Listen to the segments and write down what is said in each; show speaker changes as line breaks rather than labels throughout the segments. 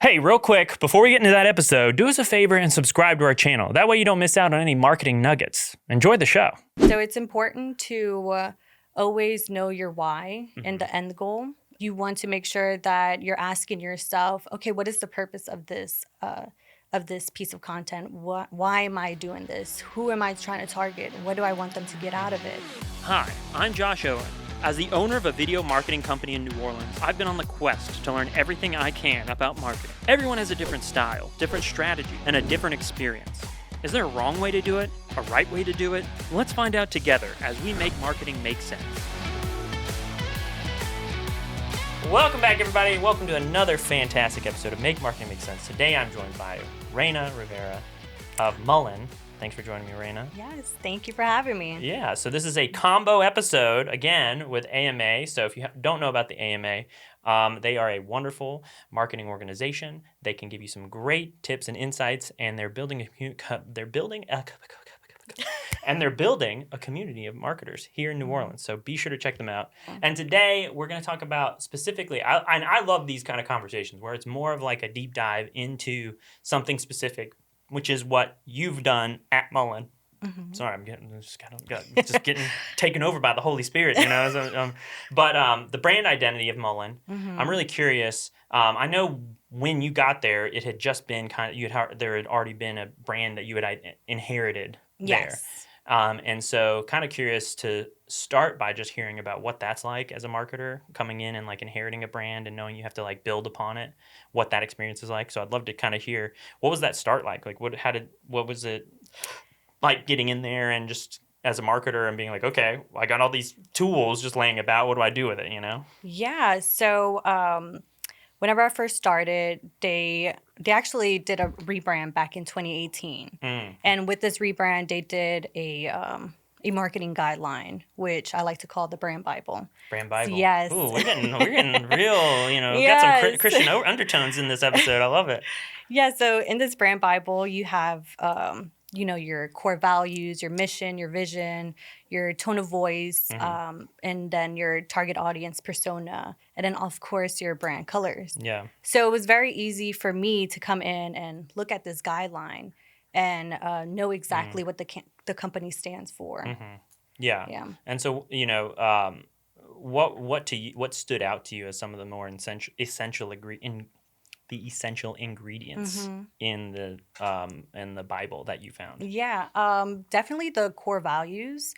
Hey, real quick, before we get into that episode, do us a favor and subscribe to our channel. That way you don't miss out on any marketing nuggets. Enjoy the show.
So it's important to always know your why and the end goal. You want to make sure that you're asking yourself, okay, what is the purpose of this piece of content? Why am I doing this? Who am I trying to target? What do I want them to get out of it?
Hi, I'm Josh Owen. As the owner of a video marketing company in New Orleans, I've been on the quest to learn everything I can about marketing. Everyone has a different style, different strategy, and a different experience. Is there a wrong way to do it? A right way to do it? Let's find out together as we make marketing make sense. Welcome back, everybody. Welcome to another fantastic episode of Make Marketing Make Sense. Today I'm joined by Reyna Rivera of Mullin. Thanks for joining me, Reyna.
Yes, thank you for having me.
Yeah, so this is a combo episode, again, with AMA. So if you don't know about the AMA, they are a wonderful marketing organization. They can give you some great tips and insights, and they're building a community of marketers here in New Orleans. So be sure to check them out. And today we're going to talk about specifically, I love these kind of conversations where it's more of like a deep dive into something specific, which is what you've done at Mullin. Mm-hmm. Sorry, I'm getting taken over by the Holy Spirit, you know. But the brand identity of Mullin, I'm really curious. I know when you got there, it had just been there had already been a brand that you had inherited there. And so kind of curious to start by just hearing about what that's like as a marketer, coming in and like inheriting a brand and knowing you have to like build upon it, what that experience is like. So I'd love to kind of hear, what was that start like? Like what was it like getting in there and just as a marketer and being like, okay, I got all these tools just laying about. What do I do with it, you know?
Yeah. So whenever I first started, they actually did a rebrand back in 2018. And with this rebrand, they did a marketing guideline, which I like to call the brand Bible.
Brand Bible.
So, yes.
Ooh, we're getting real, you know,
yes.
Got some Christian undertones in this episode. I love it.
Yeah, so in this brand Bible, you have your core values, your mission, your vision, your tone of voice, and then your target audience persona, and then of course your brand colors.
Yeah.
So it was very easy for me to come in and look at this guideline and know exactly what the company stands for.
Yeah. Yeah. And so, you know, what stood out to you as some of the more essential ingredients in the Bible that you found?
Yeah, definitely the core values.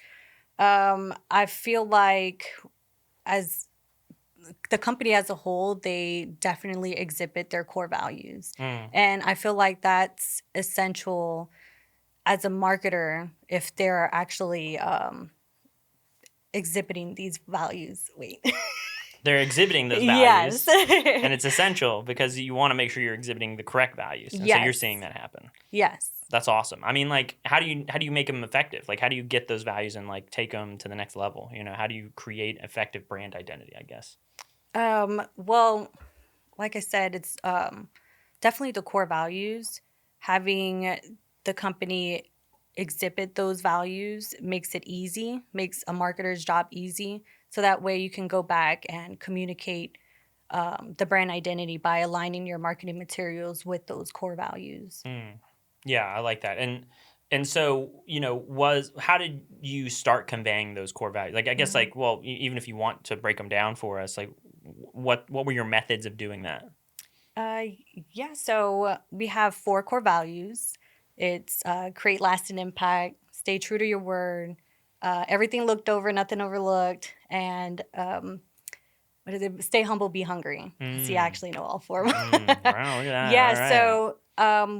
I feel like as the company as a whole, they definitely exhibit their core values. And I feel like that's essential as a marketer if they're actually exhibiting these values.
They're exhibiting those values. Yes. And it's essential because you want to make sure you're exhibiting the correct values. And so you're seeing that happen.
Yes.
That's awesome. I mean, like, how do you make them effective? Like, how do you get those values and like take them to the next level? You know, how do you create effective brand identity, I guess?
Well, like I said, it's definitely the core values. Having the company exhibit those values makes it easy, makes a marketer's job easy. So that way you can go back and communicate the brand identity by aligning your marketing materials with those core values.
Yeah, I like that. And so, you know, how did you start conveying those core values? Like, I guess, like, well, even if you want to break them down for us, like, what were your methods of doing that?
Yeah, so we have 4 core values. It's create lasting impact, stay true to your word, everything looked over, nothing overlooked, and what is it? Stay humble, be hungry. See, I actually know all 4 of them.
Wow, look at that.
Yeah,
all right.
So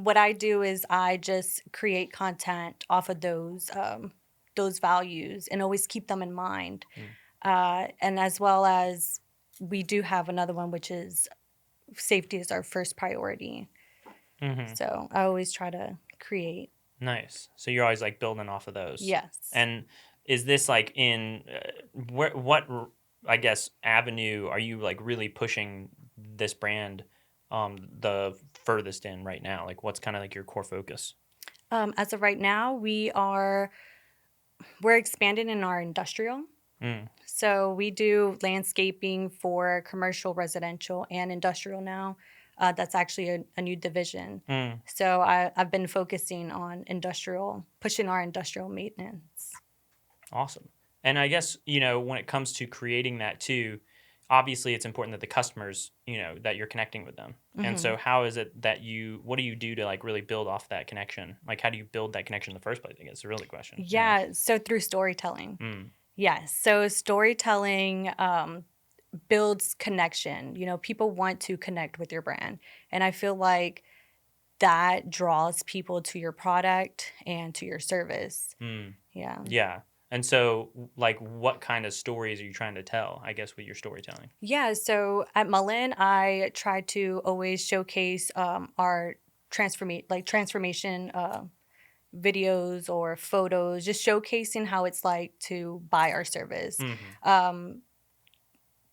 what I do is I just create content off of those values and always keep them in mind. And as well as we do have another one, which is safety is our first priority. So I always try to create.
Nice. So you're always like building off of those.
Yes.
And is this like in what I guess avenue are you like really pushing this brand the furthest in right now? Like what's kind of like your core focus?
As of right now, we're expanding in our industrial. So we do landscaping for commercial, residential, and industrial now. That's actually a new division.
Mm,
So I've been focusing on pushing our industrial maintenance.
awesome. And I guess, when it comes to creating that too, obviously it's important that the customers, that you're connecting with them. And
Hmm.
so how is it that what do you do to like really build off that connection? Like how do you build that connection in the first place? I guess is the really question.
Yeah, so through storytelling.
Mm,
Yes, so storytelling builds connection. People want to connect with your brand, and I feel like that draws people to your product and to your service.
mm,
Yeah.
yeah. And so like what kind of stories are you trying to tell, I guess, with your storytelling?
Yeah, so at Mullin, I try to always showcase our transformation videos or photos, just showcasing how it's like to buy our service.
Hmm.
Um,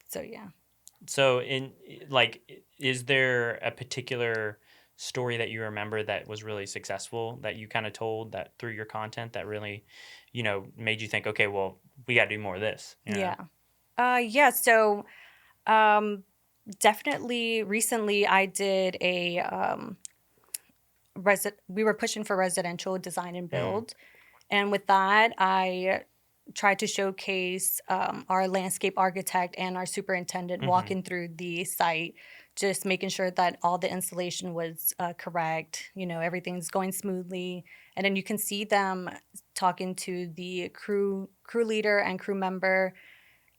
so yeah.
So is there a particular story that you remember that was really successful that you kind of told that through your content that really, made you think, okay, well, we got to do more of this.
Yeah. Yeah, so um definitely recently I did a we were pushing for residential design and
Mm,
build. And with that, I tried to showcase our landscape architect and our superintendent
mm-hmm,
walking through the site, just making sure that all the installation was correct. Everything's going smoothly, and then you can see them talking to the crew leader and crew member,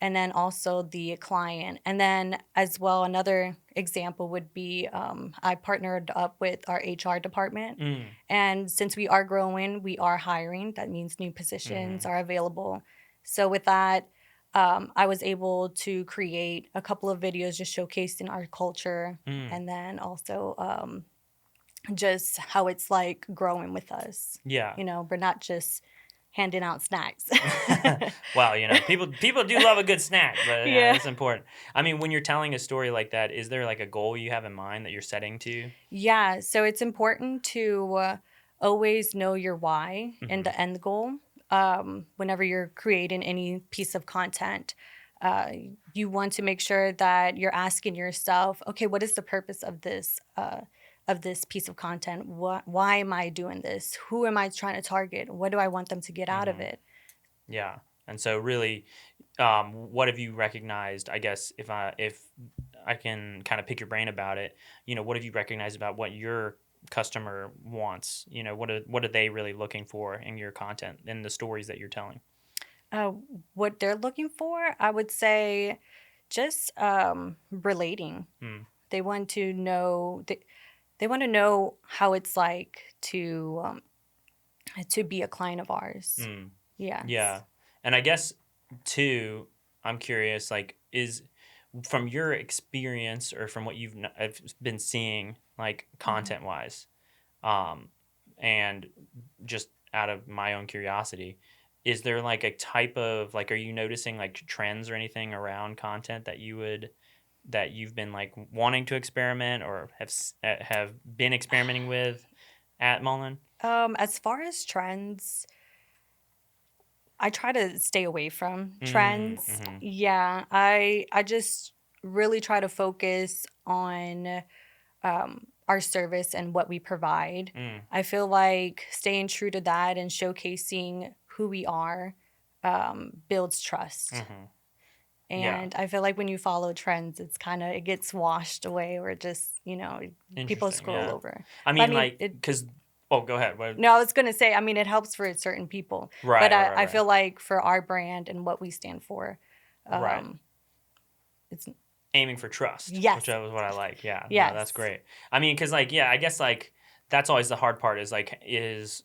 and then also the client. And then, as well, another example would be I partnered up with our HR department.
mm,
And since we are growing, we are hiring. That means new positions
mm-hmm,
are available. So, with that, I was able to create a couple of videos just showcasing our culture,
mm,
and then also just how it's like growing with us.
yeah.
We're not just handing out snacks.
Well, people do love a good snack, but yeah,
Yeah.
that's important. I mean, when you're telling a story like that, is there like a goal you have in mind that you're setting to?
Yeah, so it's important to always know your why and
Mm-hmm,
the end goal. Whenever you're creating any piece of content, uh, you want to make sure that you're asking yourself, okay, what is the purpose of this piece of content? Why am I doing this? Who am I trying to target? What do I want them to get out of
mm-hmm,
it?
yeah. And so really, what have you recognized? I guess if I can kind of pick your brain about it, what have you recognized about what your customer wants? What are they really looking for in your content and the stories that you're telling?
Uh, what they're looking for, I would say, just relating.
Mm,
They want to know. They want to know how it's like to be a client of ours.
mm,
Yes.
yeah, and I guess too, I'm curious, like, is from your experience or from what I've been seeing, like
Mhm.
content wise, um, and just out of my own curiosity, is there like a type of like, are you noticing like trends or anything around content that you've been like wanting to experiment or have been experimenting with at Mullen?
As far as trends, I try to stay away from
Mm,
trends.
mm-hmm,
Yeah, I just really try to focus on our service and what we provide.
mm,
I feel like staying true to that and showcasing who we are builds trust.
mm-hmm. Yeah,
And I feel like when you follow trends, it gets washed away or just, people
interesting.
scroll
Yeah,
over.
I
But I
mean,
mean,
like, cause oh, go ahead. What?
no, I was going to say, I mean, it helps for certain people. But
Right, right, right,
I
right,
feel like for our brand and what we stand for,
right.
um, it's,
Aiming for trust, which
yes,
was what I like. Yeah, no, that's
yes.
great. I mean, because like, yeah, I guess like that's always the hard part is like is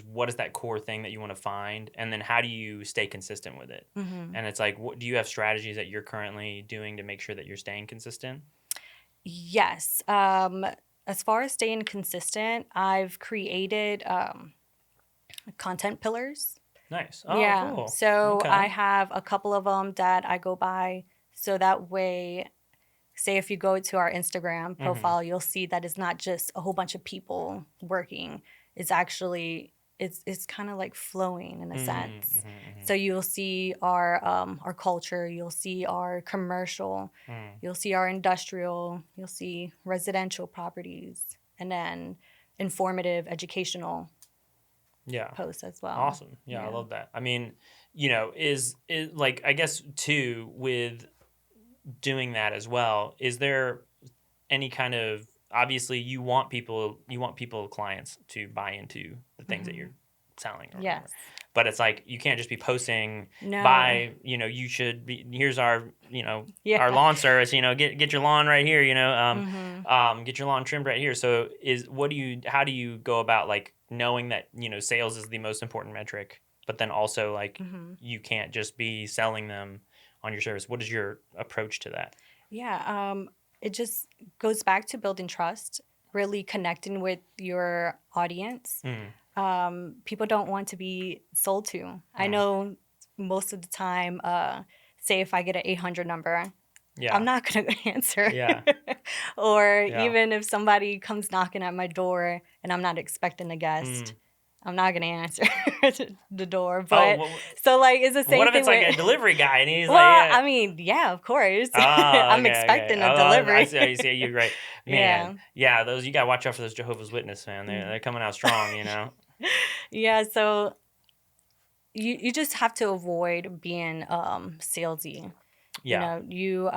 what is that core thing that you want to find, and then how do you stay consistent with it?
Hmm.
And it's like, do you have strategies that you're currently doing to make sure that you're staying consistent?
Yes. As far as staying consistent, I've created content pillars.
Nice. Oh,
Yeah.
cool.
So I
Okay.
have a couple of them that I go by. So that way, say if you go to our Instagram
Mm-hmm.
profile, you'll see that it's not just a whole bunch of people working. It's actually it's kind of like flowing in a sense.
Mm-hmm.
So you'll see our culture, you'll see our commercial, you'll see our industrial, you'll see residential properties, and then informative, educational
Yeah.
posts as well.
Awesome. Yeah, I love that. I mean, is like, I guess too, with doing that as well, is there any kind of, obviously you want people, clients to buy into the things that you're selling or whatever.
Yes.
But it's like you can't just be posting
No.
buy, you should be, here's our,
Yeah.
our lawn service, get your lawn right here,
Hmm.
get your lawn trimmed right here. So how do you go about like knowing that, sales is the most important metric, but then also like
Hmm.
you can't just be selling them on your service. What is your approach to that?
Yeah. It just goes back to building trust, really connecting with your audience.
Mm,
People don't want to be sold to. I
mm.
know most of the time, say if I get an 800 number, I'm
Yeah.
not going to answer.
Yeah.
Or
Yeah.
even if somebody comes knocking at my door and I'm not expecting a
Mm.
guest, I'm not going to answer the door.
Oh,
But so, like, it's the
what
same
if
thing
it's like
with.
a delivery guy and he's like,
Well,
yeah.
I mean, yeah, of course.
Oh,
I'm
okay, okay.
expecting
Oh,
a
I
delivery.
see. I see. You're right,
Yeah.
man. Yeah, those you gotta watch out for those Jehovah's Witness, man. They're coming out strong,
Yeah, so you just have to avoid being salesy.
Yeah.
You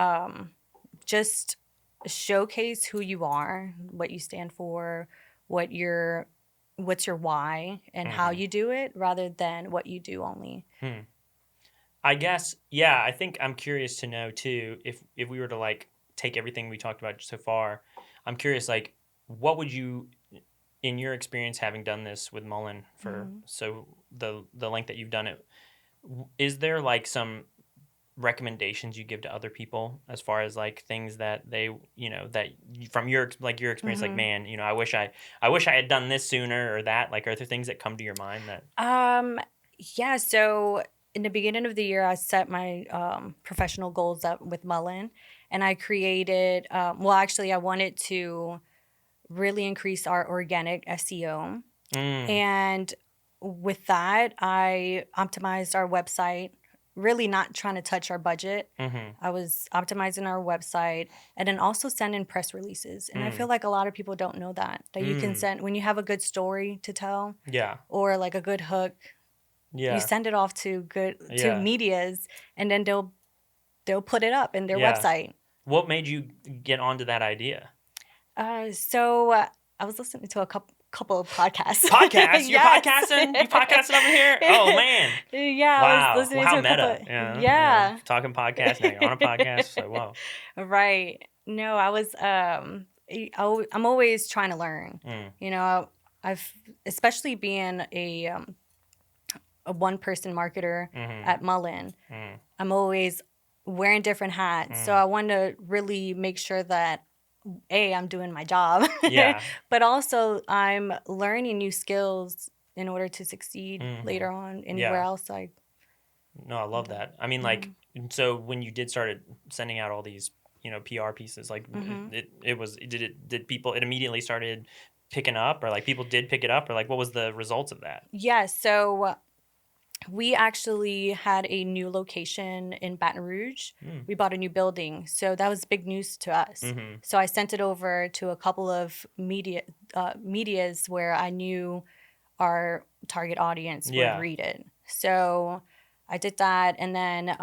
just showcase who you are, what you stand for, what's your why and how
Hmm.
you do it rather than what you do only.
Hmm. I guess. Yeah. I think I'm curious to know too if we were to like take everything we talked about so far. I'm curious, like, what would you, in your experience, having done this with Mullin for
Mhm.
so the length that you've done it, is there like some recommendations you give to other people as far as like things that they from your experience, like,
Mhm.
man, I wish I had done this sooner, or that, like, are there things that come to your mind that
Um yeah, so in the beginning of the year I set my professional goals up with Mullin and I created well actually I wanted to really increase our organic SEO.
mm,
And with that, I optimized our website, really not trying to touch our budget.
mm-hmm,
I was optimizing our website and then also sending press releases. And I feel
mm,
like a lot of people don't know that you can
mm,
send when you have a good story to tell
yeah,
or like a good hook, you
yeah,
send it off to good to
yeah,
medias and then they'll put it up in their
yeah.
website.
What made you get onto that idea?
So I was listening to a couple of podcasts.
Podcast? You're
Yes.
podcasting? You podcasting over here? Oh man.
Yeah, I was
Wow.
listening
How
to a couple.
meta.
Yeah.
Talking podcast, now you're on a podcast. So whoa.
Right. No, I was I'm always trying to learn.
Mm,
You know, I've especially being a one person marketer
mm-hmm,
at Mullin,
mm,
I'm always wearing different hats. So
mm.
I want to really make sure that I'm doing my job,
Yeah.
but also I'm learning new skills in order to succeed
Mm-hmm.
later on anywhere
Yeah.
else I
No, I love
go.
that. I mean, like,
Mhm.
so when you did started sending out all these, PR pieces, like,
Mhm.
did people, it immediately started picking up, or like people did pick it up, or like what was the results of that?
Yeah, so we actually had a new location in Baton Rouge.
Mm.
We bought a new building, so that was big news to us.
Mm-hmm.
So I sent it over to a couple of medias where I knew our target audience would
Yeah.
read it. So I did that, and then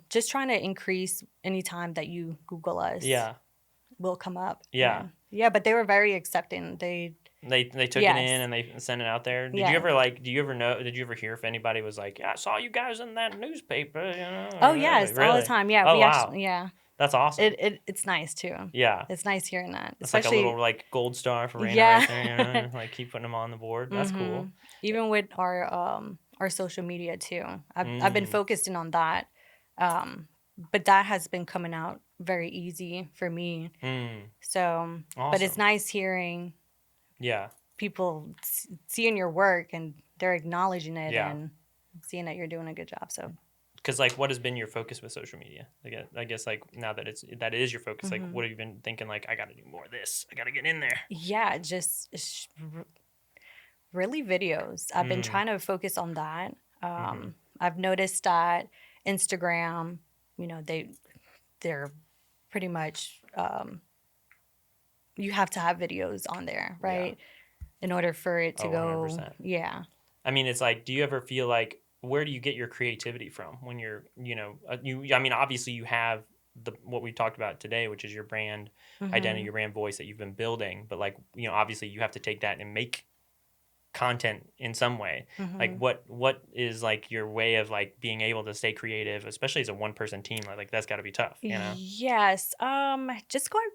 just trying to increase any time that you Google us
Yeah.
will come up.
Yeah.
And yeah, but they were very accepting.
They took it in
Yes,
and they sent it out there. Did you
yes.
ever like? Did you ever hear if anybody was like, "Yeah, I saw you guys in that newspaper,"
Oh
or whatever?
yes, all the
Really?
time. Yeah,
Oh
we
wow,
actually
that's awesome.
it's nice too.
Yeah,
It's nice hearing that,
that's like a little
especially
like gold star for Reyna right
yeah.
there. Like keep putting them on the board. That's
Hmm.
cool.
Even with our social media too. I've been
Mm,
focusing on that, um, but that has been coming out very easy for me.
mm,
So, but it's
awesome.
nice hearing
Yeah,
people seeing your work and they're acknowledging it
yeah.
and seeing that you're doing a good job. So,
Because like, what has been your focus with social media? I guess like now that that is your focus. Like,
hmm
what have you been thinking? Like, I got to do more of this. I got to get in there.
yeah, just Really videos. I've been trying to focus on that. I've noticed that Instagram, they're pretty much you have to have videos on there, right? In order for it to go.
100%.
Yeah.
I mean, it's like, do you ever feel like, where do you get your creativity from when you're, I mean, obviously you have what we talked about today, which is your brand identity, your brand voice that you've been building. But like, obviously you have to take that and make content in some way. Like what is like your way of like being able to stay creative, especially as a one person team? Like that's got to be tough,
Yes. Just going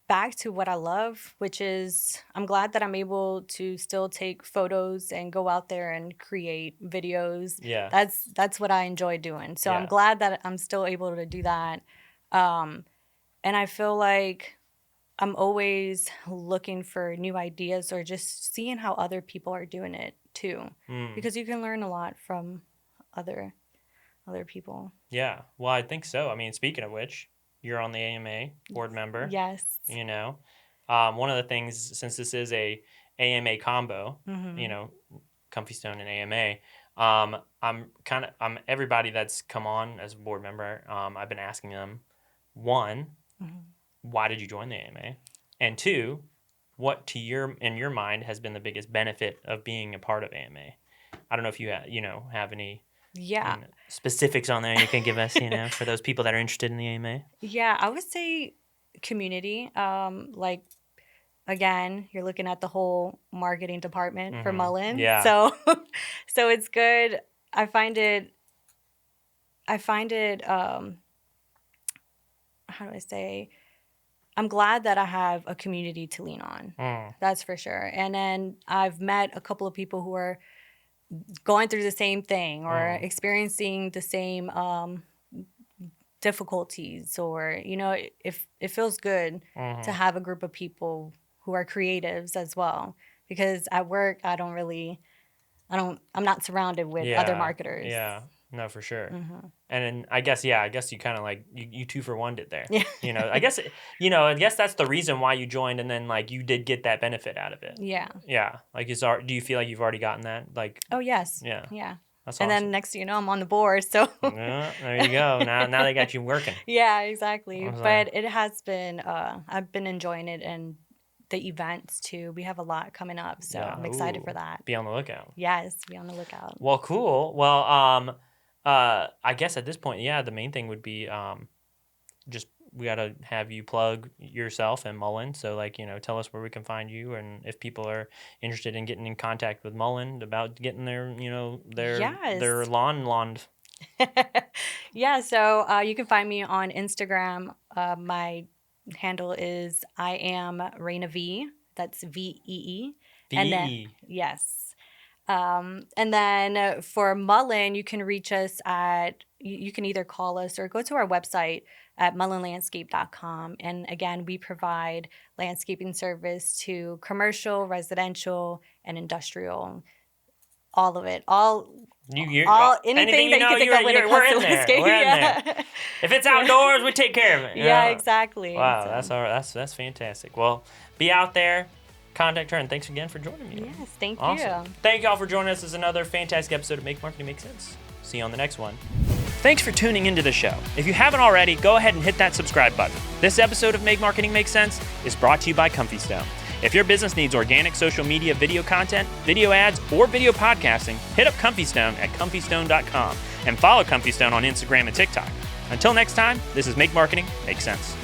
back to what I love, which is I'm glad that I'm able to still take photos and go out there and create videos.
Yeah.
That's what I enjoy doing. So I'm glad that I'm still able to do that. And I feel like I'm always looking for new ideas or just seeing how other people are doing it too, because you can learn a lot from other people.
Yeah. Well, I think so. I mean, speaking of which, you're on the AMA board member.
Yes.
One of the things, since this is a AMA combo, Comfystone and AMA, I'm everybody that's come on as a board member, I've been asking them, one, why did you join the AMA? And two, what in your mind has been the biggest benefit of being a part of AMA? I don't know if you have any specifics on there you can give us, for those people that are interested in the AMA.
Yeah, I would say community. Like, again, you're looking at the whole marketing department for Mullin.
Yeah.
So it's good. I find it how do I say? I'm glad that I have a community to lean on. That's for sure. And then I've met a couple of people who are going through the same thing or experiencing the same difficulties, or if it feels good to have a group of people who are creatives as well, because at work I'm not surrounded with other marketers.
Yeah. No, for sure. And then I guess you kind of like you 2-for-1'd it there.
Yeah.
I guess that's the reason why you joined, and then like you did get that benefit out of it.
Yeah.
Yeah. Like do you feel like you've already gotten that? Like.
Oh yes.
Yeah.
Yeah.
That's
and
awesome.
then next thing you know, I'm on the board. So.
Yeah, there you go. Now they got you working.
Yeah, exactly. But it has been. I've been enjoying it, and the events too. We have a lot coming up, so I'm excited for that.
Be on the lookout.
Yes, be on the lookout.
Well, cool. Well, I guess at this point, the main thing would be just we got to have you plug yourself and Mullin. So, like, tell us where we can find you, and if people are interested in getting in contact with Mullin about getting their lawn.
Yeah, so you can find me on Instagram. My handle is I am Reyna V. That's VEE. And then, yes. And then for Mullin, you can reach us you can either call us or go to our website at mullinlandscape.com. And again, we provide landscaping service to commercial, residential, and industrial. All of it. Anything that you can think of when it comes to landscaping.
We're in there. If it's outdoors, we take care of it.
Yeah, exactly.
Wow, that's fantastic. Well, be out there. Contact her, and thanks again for joining me.
Yes, thank
you. Thank you all for joining us. This is another fantastic episode of Make Marketing Make Sense. See you on the next one. Thanks for tuning into the show. If you haven't already, go ahead and hit that subscribe button. This episode of Make Marketing Make Sense is brought to you by Comfystone. If your business needs organic social media video content, video ads, or video podcasting, hit up Comfystone at comfystone.com and follow Comfystone on Instagram and TikTok. Until next time, this is Make Marketing Make Sense.